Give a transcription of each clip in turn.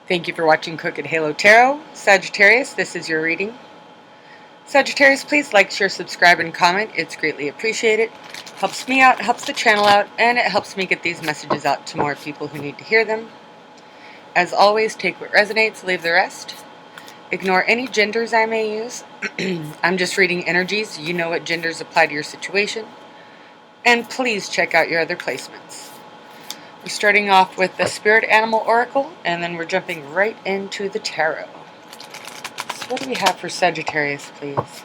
Thank you for watching Crooked Halo Tarot. Sagittarius, this is your reading. Sagittarius, please like, share, subscribe, and comment. It's greatly appreciated. Helps me out, helps the channel out, and it helps me get these messages out to more people who need to hear them. As always, take what resonates, leave the rest. Ignore any genders I may use. I'm just reading energies. You know what genders apply to your situation. And please check out your other placements. We're starting off with the Spirit Animal Oracle, and then we're jumping right into the Tarot. So what do we have for Sagittarius, please?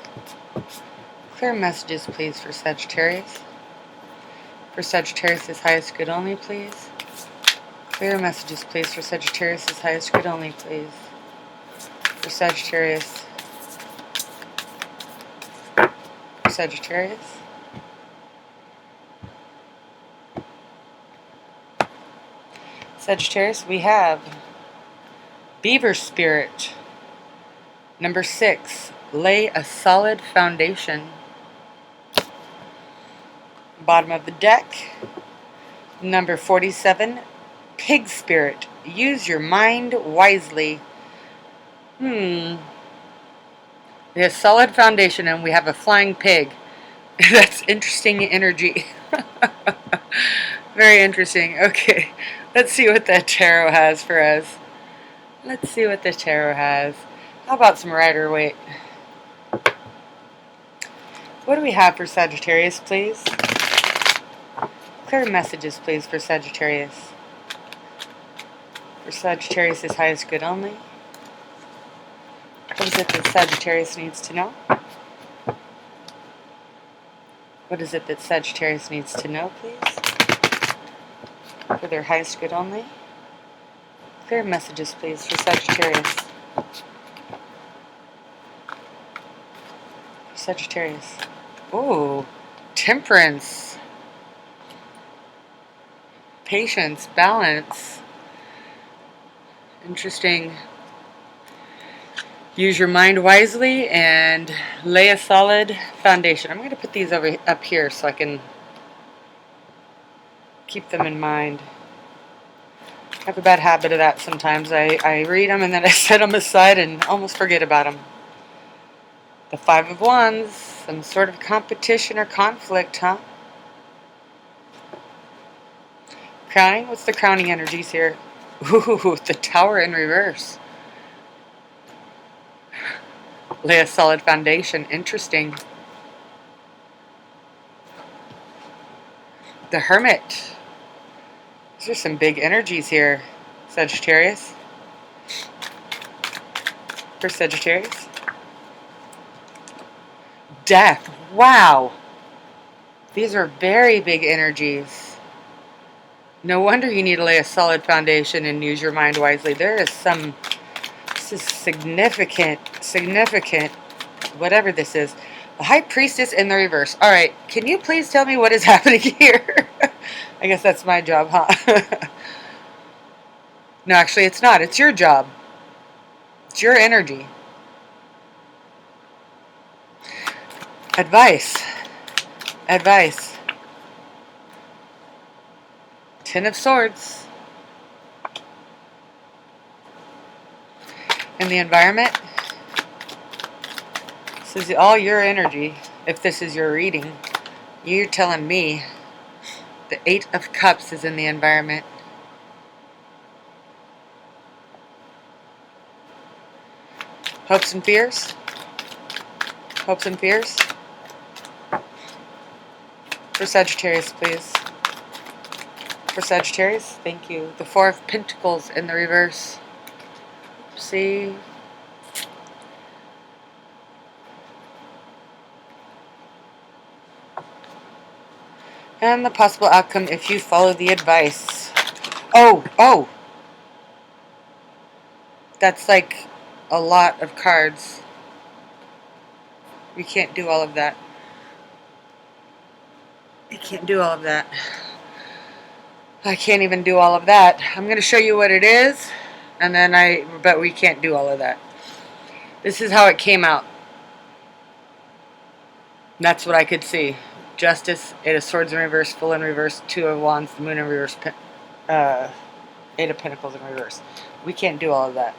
Clear messages, please, for Sagittarius. For Sagittarius' highest good only, please. Clear messages, please, for Sagittarius' highest good only, please. For Sagittarius. For Sagittarius. Sagittarius, we have Beaver Spirit. Number 6, lay a solid foundation. Bottom of the deck. Number 47, Pig Spirit. Use your mind wisely. We have solid foundation and we have a flying pig. That's interesting energy. Very interesting. Okay, let's see what the tarot has for us. Let's see what the tarot has. How about some Rider-Waite? What do we have for Sagittarius, please? Clear messages, please, for Sagittarius. For Sagittarius' highest good only. What is it that Sagittarius needs to know? What is it that Sagittarius needs to know, please? For their highest good only. Clear messages, please, for Sagittarius. For Sagittarius. Ooh, temperance. Patience, balance. Interesting. Use your mind wisely and lay a solid foundation. I'm going to put these up here so I can keep them in mind. I have a bad habit of that sometimes. I read them and then I set them aside and almost forget about them. The 5 of Wands, some sort of competition or conflict, huh? Crowning, what's the crowning energies here? Ooh, the Tower in reverse. Lay a solid foundation, interesting. The Hermit. These are some big energies here, Sagittarius. For Sagittarius. Death. Wow. These are very big energies. No wonder you need to lay a solid foundation and use your mind wisely. There is some, this is significant, whatever this is. The High Priestess in the reverse. All right, can you please tell me what is happening here? I guess that's my job, huh? No, actually it's not. It's your job. It's your energy. Advice. Advice. 10 of Swords. In the environment, this is all your energy. If this is your reading, you're telling me the 8 of Cups is in the environment. Hopes and fears. Hopes and fears. For Sagittarius, please. For Sagittarius, thank you. The 4 of Pentacles in the reverse. See? And the possible outcome if you follow the advice. Oh! That's like a lot of cards. We can't do all of that. I can't do all of that. I can't even do all of that. I'm going to show you what it is, and then but we can't do all of that. This is how it came out. That's what I could see. Justice, 8 of Swords in reverse, Full in reverse, 2 of Wands, the Moon in reverse, Eight of Pentacles in reverse. We can't do all of that.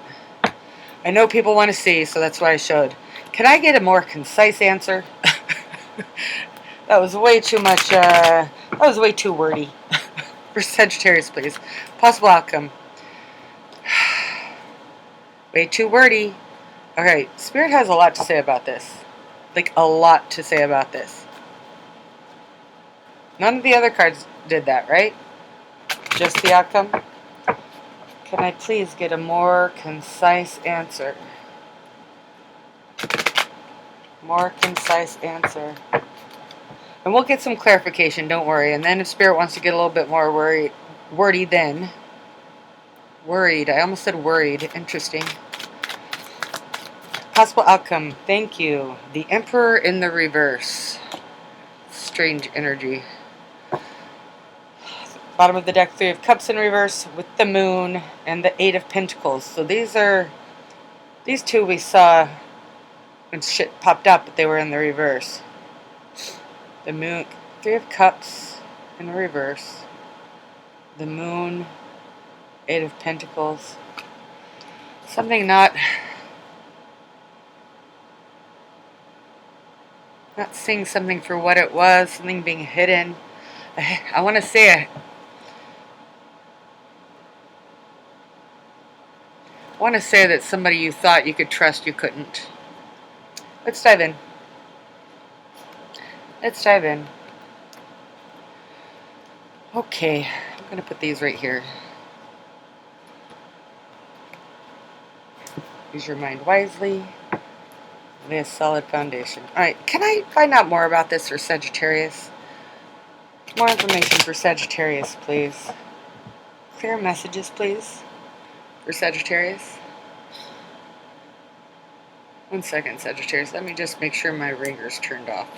I know people want to see, so that's why I showed. Can I get a more concise answer? That was way too much, that was way too wordy. For Sagittarius, please. Possible outcome. Way too wordy. Okay, Spirit has a lot to say about this. Like, a lot to say about this. None of the other cards did that, right? Just the outcome? Can I please get a more concise answer? More concise answer. And we'll get some clarification, don't worry. And then if Spirit wants to get a little bit more wordy then. Worried. I almost said worried. Interesting. Possible outcome. Thank you. The Emperor in the reverse. Strange energy. Bottom of the deck, Three of Cups in reverse with the Moon and the Eight of Pentacles. So these two we saw when shit popped up, but they were in the reverse. The Moon, Three of Cups in reverse. The Moon, Eight of Pentacles. Something not seeing something for what it was, something being hidden. I want to say it. I want to say that somebody you thought you could trust, you couldn't. Let's dive in. Let's dive in. Okay, I'm going to put these right here. Use your mind wisely. Lay a solid foundation. Alright, can I find out more about this for Sagittarius? More information for Sagittarius, please. Clear messages, please, for Sagittarius. 1 second, Sagittarius. Let me just make sure my ringer's turned off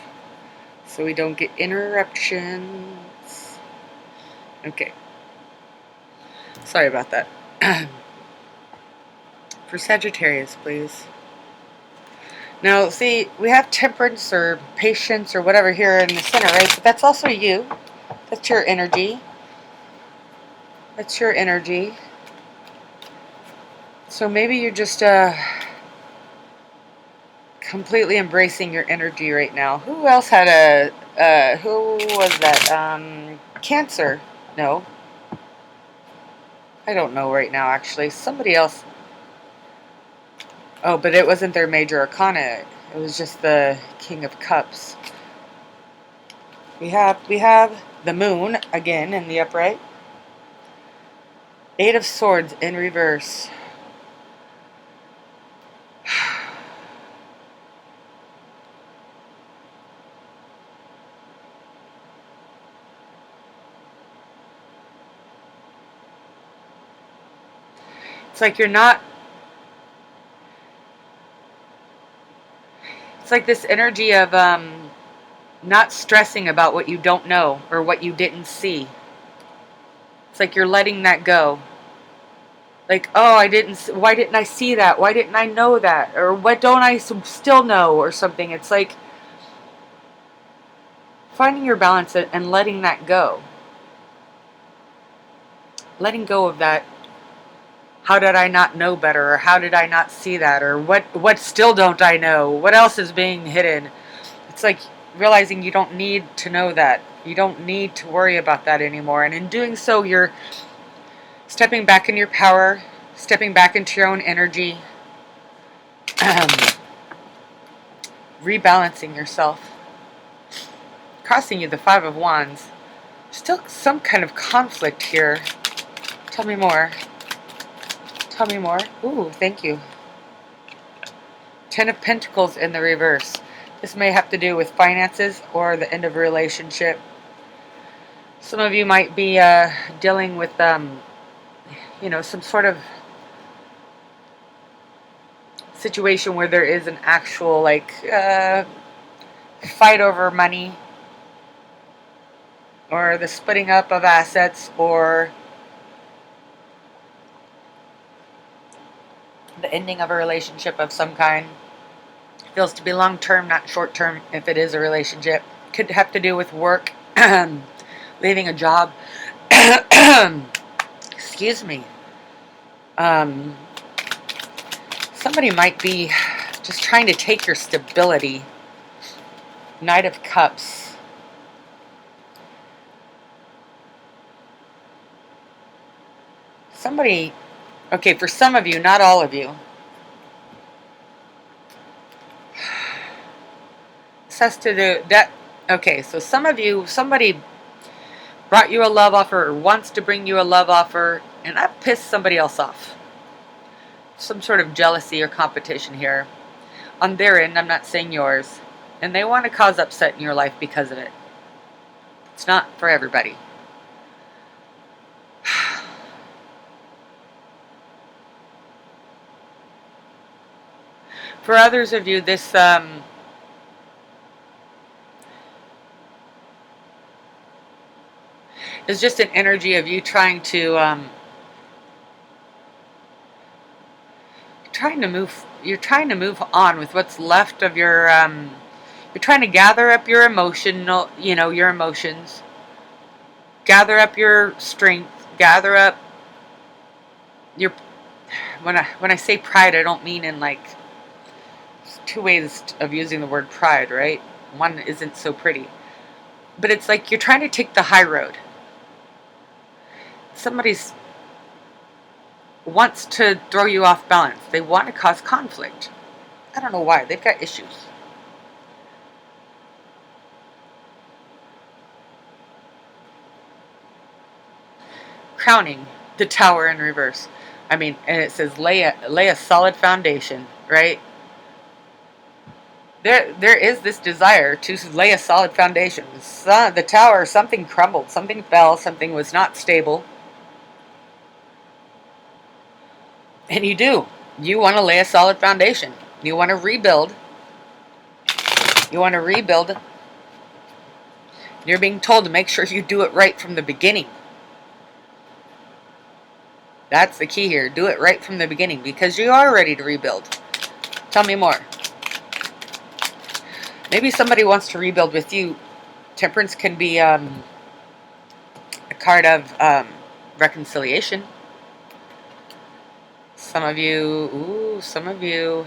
so we don't get interruptions. Okay. Sorry about that. For Sagittarius, please. Now, see, we have temperance or patience or whatever here in the center, right? But that's also you. That's your energy. That's your energy. So maybe you're just completely embracing your energy right now. Who else had who was that? Cancer. No. I don't know right now, actually. Somebody else. Oh, but it wasn't their major arcana. It was just the King of Cups. We have the Moon again in the upright. Eight of Swords in reverse. It's like you're not. It's like this energy of not stressing about what you don't know or what you didn't see. It's like you're letting that go. Like, oh, why didn't I see that? Why didn't I know that? Or what don't I still know or something? It's like finding your balance and letting that go. Letting go of that. How did I not know better? Or how did I not see that? Or what still don't I know? What else is being hidden? It's like realizing you don't need to know that. You don't need to worry about that anymore. And in doing so, you're stepping back in your power, stepping back into your own energy, rebalancing yourself. Crossing you the Five of Wands. Still some kind of conflict here. Tell me more. Tell me more. Ooh, thank you. Ten of Pentacles in the reverse. This may have to do with finances or the end of a relationship. Some of you might be dealing with, you know, some sort of situation where there is an actual, like, fight over money, or the splitting up of assets, or the ending of a relationship of some kind. Feels to be long-term, not short-term if it is a relationship. Could have to do with work, leaving a job. Excuse excuse me. Somebody might be just trying to take your stability. Knight of Cups. Somebody, okay, for some of you, not all of you. This has to do, that, okay, so some of you, somebody brought you a love offer or wants to bring you a love offer, and that pissed somebody else off. Some sort of jealousy or competition here. On their end, I'm not saying yours. And they want to cause upset in your life because of it. It's not for everybody. For others of you, this is just an energy of you trying to you're trying to move on with what's left of your you're trying to gather up your emotional, your emotions, gather up your strength, gather up your, when I say pride, I don't mean in like, there's two ways of using the word pride, right? One isn't so pretty, but it's like you're trying to take the high road. Somebody's wants to throw you off balance. They want to cause conflict. I don't know why. They've got issues. Crowning the Tower in reverse. I mean, and it says lay a solid foundation, right? There is this desire to lay a solid foundation. The Tower, something crumbled, something fell, something was not stable. And you do. You want to lay a solid foundation. You want to rebuild. You want to rebuild. You're being told to make sure you do it right from the beginning. That's the key here. Do it right from the beginning because you are ready to rebuild. Tell me more. Maybe somebody wants to rebuild with you. Temperance can be a card of reconciliation. Some of you, some of you.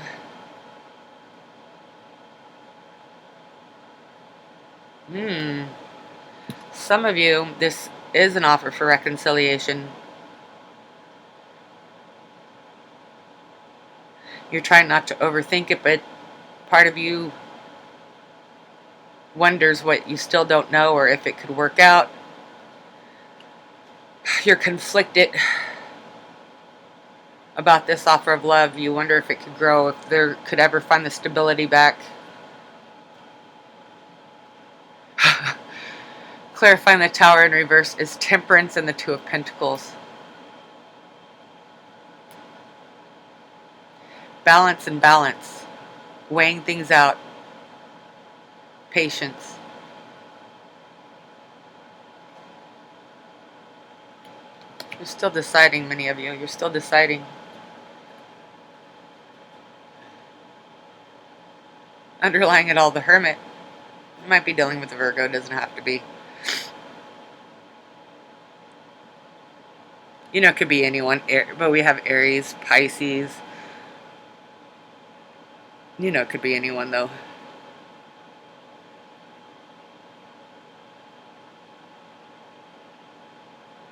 Some of you, this is an offer for reconciliation. You're trying not to overthink it, but part of you wonders what you still don't know or if it could work out. You're conflicted about this offer of love. You wonder if it could grow, if there could ever find the stability back. Clarifying the Tower in reverse is Temperance and the Two of Pentacles. Balance and balance. Weighing things out. Patience. You're still deciding, many of you. You're still deciding. Underlying it all, the Hermit. You might be dealing with the Virgo. It doesn't have to be. It could be anyone. But we have Aries, Pisces. It could be anyone, though.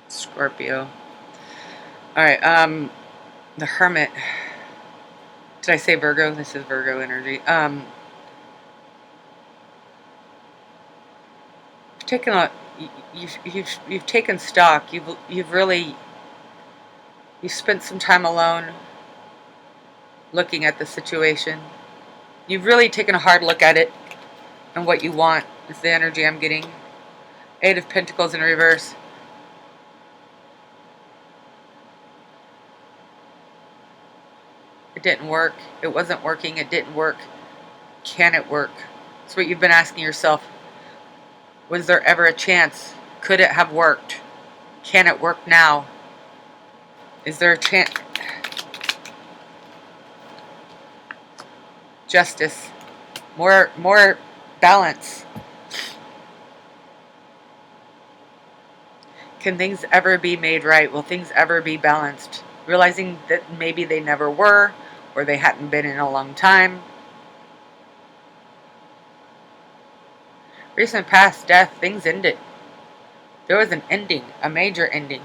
Scorpio. Alright, the Hermit. Did I say Virgo? This is Virgo energy. You've taken stock. You've spent some time alone looking at the situation. You've really taken a hard look at it and what you want is the energy I'm getting. Eight of Pentacles in reverse. It didn't work. It wasn't working. It didn't work. Can it work? That's what you've been asking yourself. Was there ever a chance? Could it have worked? Can it work now? Is there a chance? Justice. More balance. Can things ever be made right? Will things ever be balanced? Realizing that maybe they never were, or they hadn't been in a long time. Recent past, death, things ended. There was an ending, a major ending.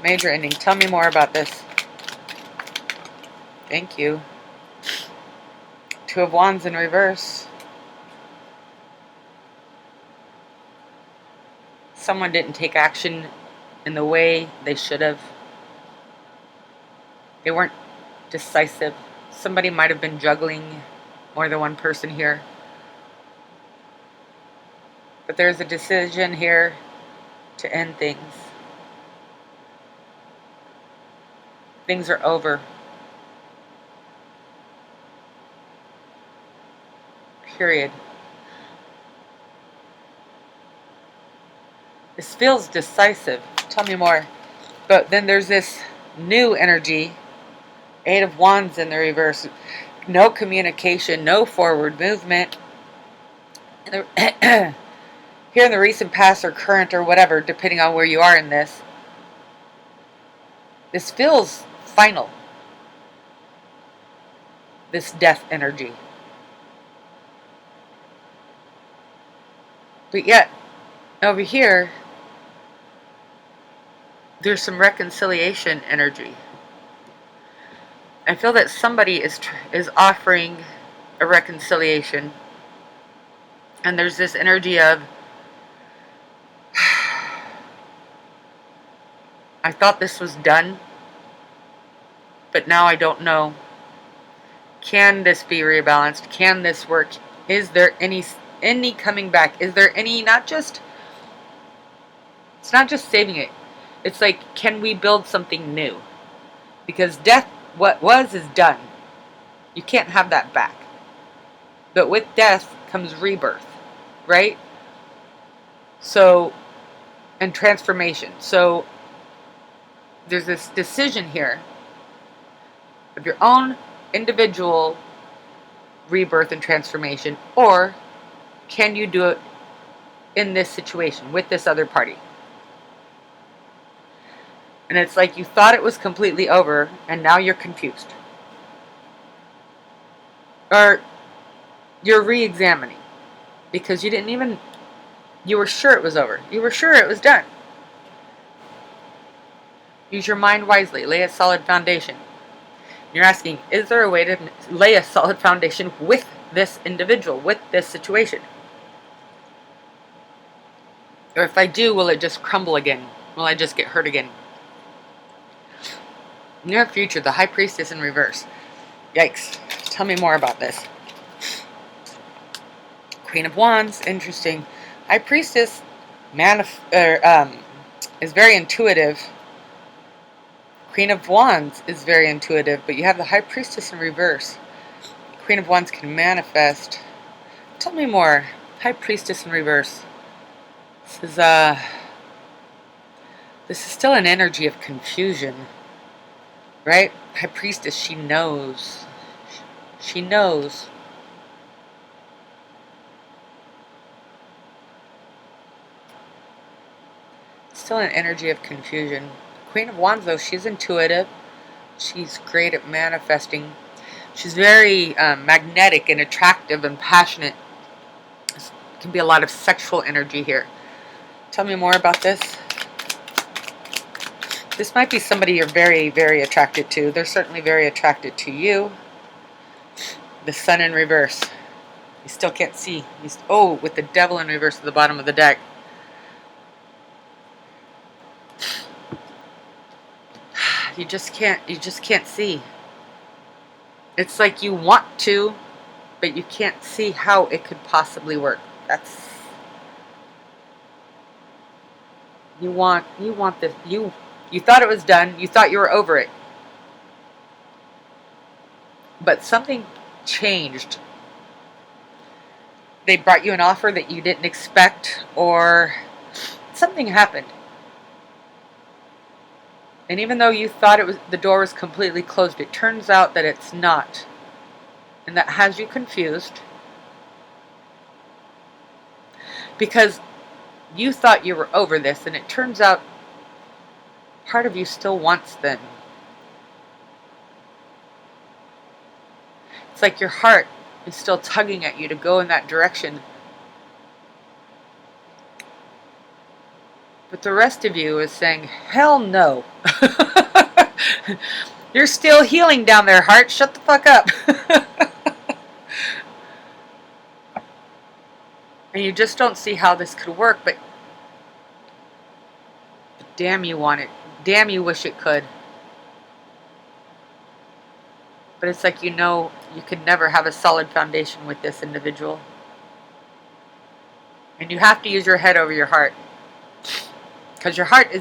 Major ending. Tell me more about this. Thank you. Two of Wands in reverse. Someone didn't take action in the way they should have. They weren't decisive. Somebody might have been juggling more than one person here. But there's a decision here to end things. Things are over. Period. This feels decisive. Tell me more. But then there's this new energy. Eight of Wands in the reverse. No communication, no forward movement. Here in the recent past or current or whatever, depending on where you are in this, this feels final. This death energy. But yet, over here, there's some reconciliation energy. I feel that somebody is offering a reconciliation. And there's this energy of, I thought this was done, but now I don't know. Can this be rebalanced? Can this work? Is there any coming back? Is there any, it's not just saving it. It's like, can we build something new? Because death, what was is done. You can't have that back. But with death comes rebirth, right? So, and transformation. So, there's this decision here of your own individual rebirth and transformation, or can you do it in this situation with this other party? And it's like you thought it was completely over, and now you're confused. Or you're re-examining because you were sure it was over. You were sure it was done. Use your mind wisely. Lay a solid foundation. You're asking, is there a way to lay a solid foundation with this individual, with this situation? Or if I do, will it just crumble again? Will I just get hurt again? Near future, the High Priestess in reverse. Yikes. Tell me more about this. Queen of Wands. Interesting. High Priestess is very intuitive. Queen of Wands is very intuitive, but you have the High Priestess in reverse. Queen of Wands can manifest. Tell me more. High Priestess in reverse. This is still an energy of confusion, right? High Priestess, she knows. She knows. Still an energy of confusion. Queen of Wands, though, she's intuitive. She's great at manifesting. She's very magnetic and attractive and passionate. There can be a lot of sexual energy here. Tell me more about this. This might be somebody you're very, very attracted to. They're certainly very attracted to you. The Sun in reverse. You still can't see. With the Devil in reverse at the bottom of the deck. You just can't see. It's like you want to, but you can't see how it could possibly work. You want this. You thought it was done. You thought you were over it. But something changed. They brought you an offer that you didn't expect, or something happened. And even though you thought the door was completely closed, it turns out that it's not. And that has you confused. Because you thought you were over this, and it turns out part of you still wants them. It's like your heart is still tugging at you to go in that direction. But the rest of you is saying, hell no. You're still healing down there, heart. Shut the fuck up. And you just don't see how this could work, but damn you want it. Damn you wish it could. But it's like you know you could never have a solid foundation with this individual. And you have to use your head over your heart. Because your heart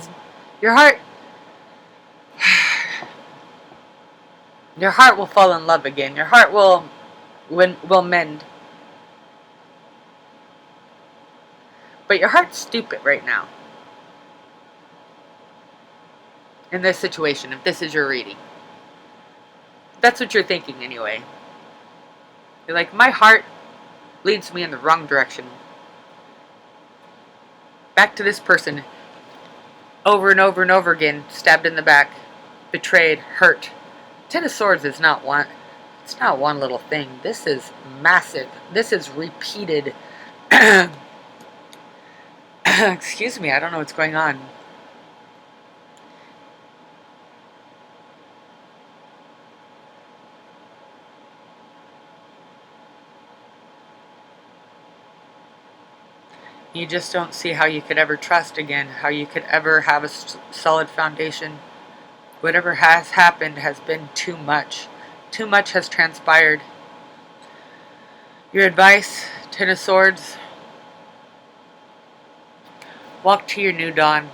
will fall in love again. Your heart will mend. But your heart's stupid right now. In this situation, if this is your reading. That's what you're thinking anyway. You're like, my heart leads me in the wrong direction. Back to this person. Over and over and over again. Stabbed in the back. Betrayed. Hurt. Ten of Swords is not one. It's not one little thing. This is massive. This is repeated. Excuse me, I don't know what's going on. You just don't see how you could ever trust again, how you could ever have a solid foundation. Whatever has happened has been too much. Too much has transpired. Your advice, Ten of Swords, walk to your new dawn.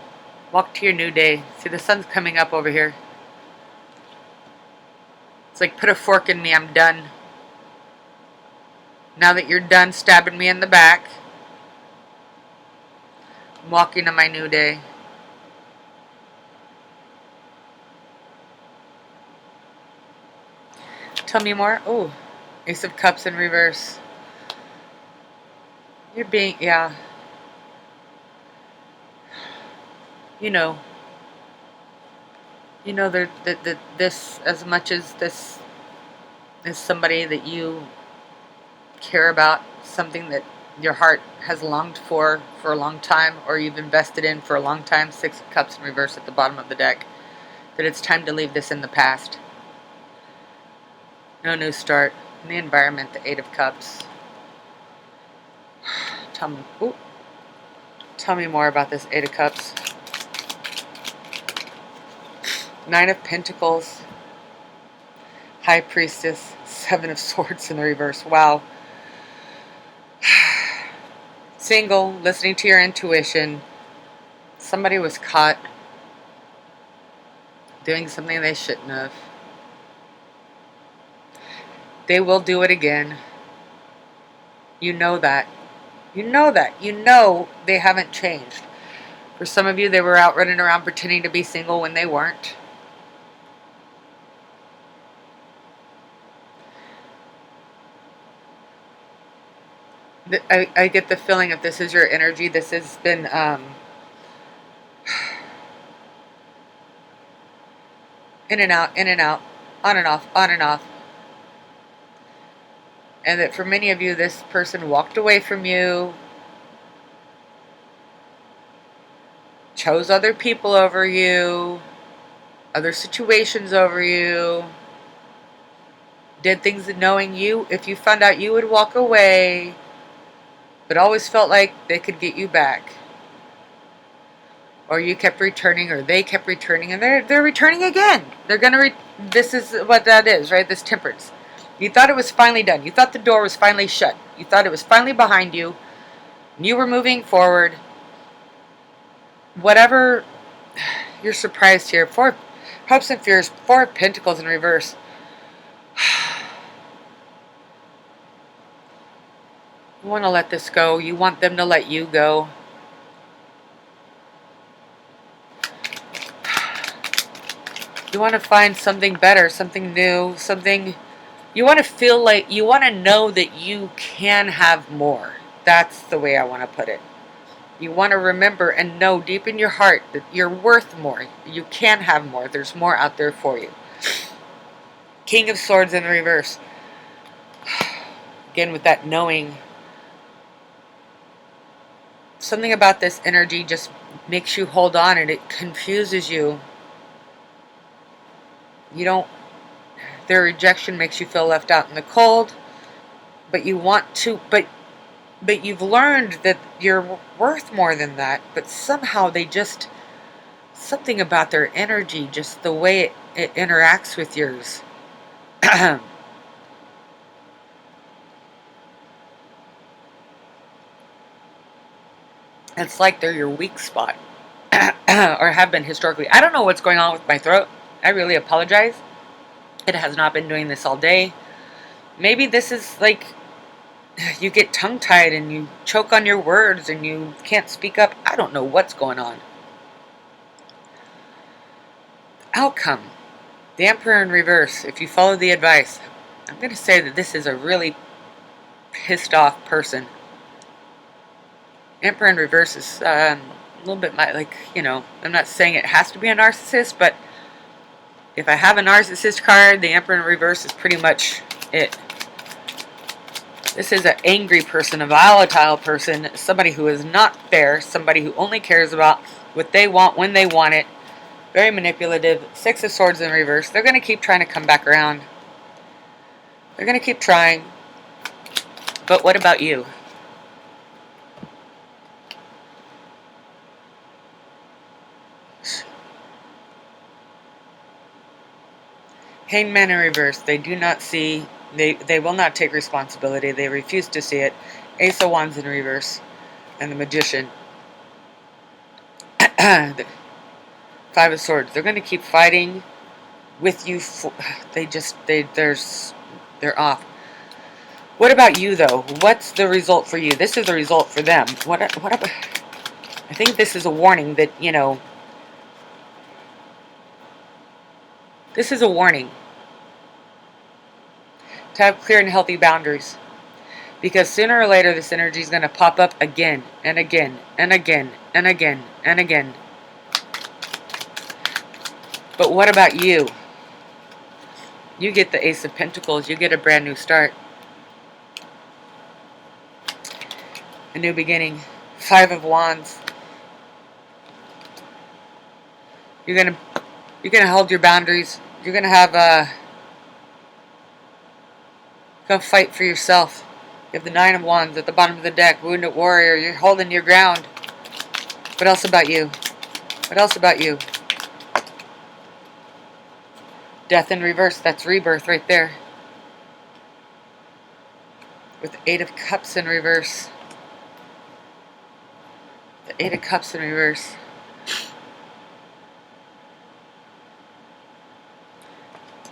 Walk to your new day. See, the sun's coming up over here. It's like, put a fork in me, I'm done. Now that you're done stabbing me in the back, I'm walking to my new day. Tell me more. Oh, Ace of Cups in reverse. You're being, yeah. You know that this, as much as this is somebody that you care about, something that your heart has longed for a long time, or you've invested in for a long time, Six of Cups in reverse at the bottom of the deck, that it's time to leave this in the past. No new start. In the environment, the Eight of Cups. Tell me more about this Eight of Cups. Nine of Pentacles. High Priestess. Seven of Swords in the reverse. Wow. Single, listening to your intuition. Somebody was caught doing something they shouldn't have. They will do it again. You know that. You know that. You know they haven't changed. For some of you, they were out running around pretending to be single when they weren't. I get the feeling, if this is your energy, this has been in and out, on and off, on and off. And that for many of you, this person walked away from you, chose other people over you, other situations over you, did things knowing you, if you found out you would walk away, but always felt like they could get you back. Or you kept returning, or they kept returning, and they're returning again. They're gonna this is what that is, right? This Temperance. You thought it was finally done. You thought the door was finally shut. You thought it was finally behind you. You were moving forward. Whatever, you're surprised here. Four Hopes and Fears, Four of Pentacles in reverse. You want to let this go. You want them to let you go. You want to find something better, something new, something... You want to feel like... You want to know that you can have more. That's the way I want to put it. You want to remember and know deep in your heart that you're worth more. You can have more. There's more out there for you. King of Swords in reverse. Again, with that knowing. Something about this energy just makes you hold on, and it confuses you. You don't, their rejection makes you feel left out in the cold, but you want to, but you've learned that you're worth more than that, but somehow they just, something about their energy, just the way it interacts with yours. It's like they're your weak spot. Or have been historically. I don't know what's going on with my throat. I really apologize. It has not been doing this all day. Maybe this is like you get tongue-tied and you choke on your words and you can't speak up. I don't know what's going on. Outcome. The Emperor in reverse. If you follow the advice, I'm going to say that this is a really pissed off person. Emperor in reverse is a little bit like, you know, I'm not saying it has to be a narcissist, but if I have a narcissist card, the Emperor in reverse is pretty much it. This is an angry person, a volatile person, somebody who is not fair, somebody who only cares about what they want when they want it. Very manipulative. Six of Swords in reverse. They're going to keep trying to come back around. They're going to keep trying. But what about you? Hangman in reverse. They do not see, they will not take responsibility. They refuse to see it. Ace of Wands in reverse. And the Magician. The Five of Swords. They're going to keep fighting with you. They're off. What about you, though? What's the result for you? This is the result for them. What about, I think this is a warning that, you know, this is a warning to have clear and healthy boundaries. Because sooner or later, this energy is going to pop up again and again and again and again and again. But what about you? You get the Ace of Pentacles. You get a brand new start. A new beginning. Five of Wands. You're gonna hold your boundaries. You're gonna have go fight for yourself. You have the Nine of Wands at the bottom of the deck. Wounded Warrior. You're holding your ground. What else about you? What else about you? Death in reverse. That's rebirth right there. With the Eight of Cups in reverse. The Eight of Cups in reverse.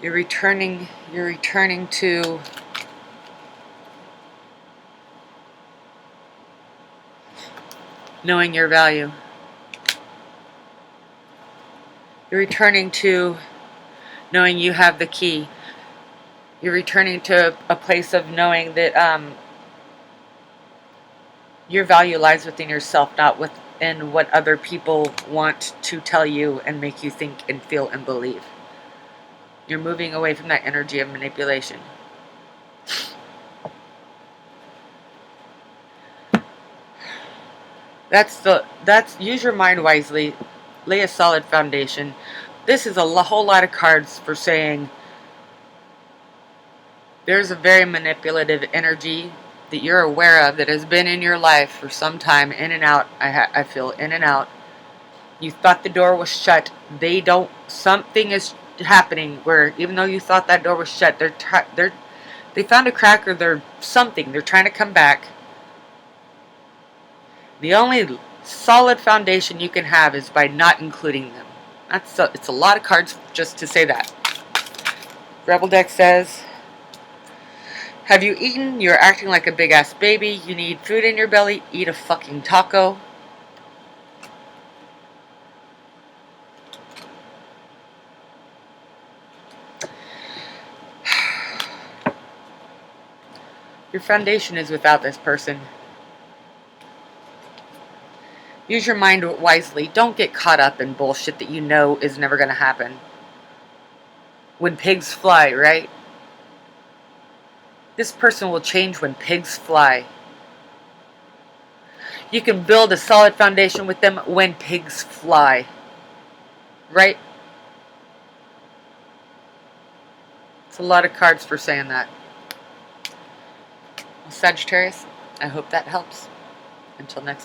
You're returning to knowing your value. You're returning to knowing you have the key. You're returning to a place of knowing that your value lies within yourself, not within what other people want to tell you and make you think and feel and believe. You're moving away from that energy of manipulation. Use your mind wisely. Lay a solid foundation. This is a whole lot of cards for saying there's a very manipulative energy that you're aware of that has been in your life for some time, in and out. I feel in and out. You thought the door was shut. Something is happening where even though you thought that door was shut, they found a crack, or they're trying to come back. The only solid foundation you can have is by not including them. It's a lot of cards just to say that. Rebel deck says, have you eaten? You're acting like a big ass baby. You need food in your belly. Eat a fucking taco. Your foundation is without this person. Use your mind wisely. Don't get caught up in bullshit that you know is never going to happen. When pigs fly, right? This person will change when pigs fly. You can build a solid foundation with them when pigs fly. Right? It's a lot of cards for saying that. Sagittarius, I hope that helps. Until next time.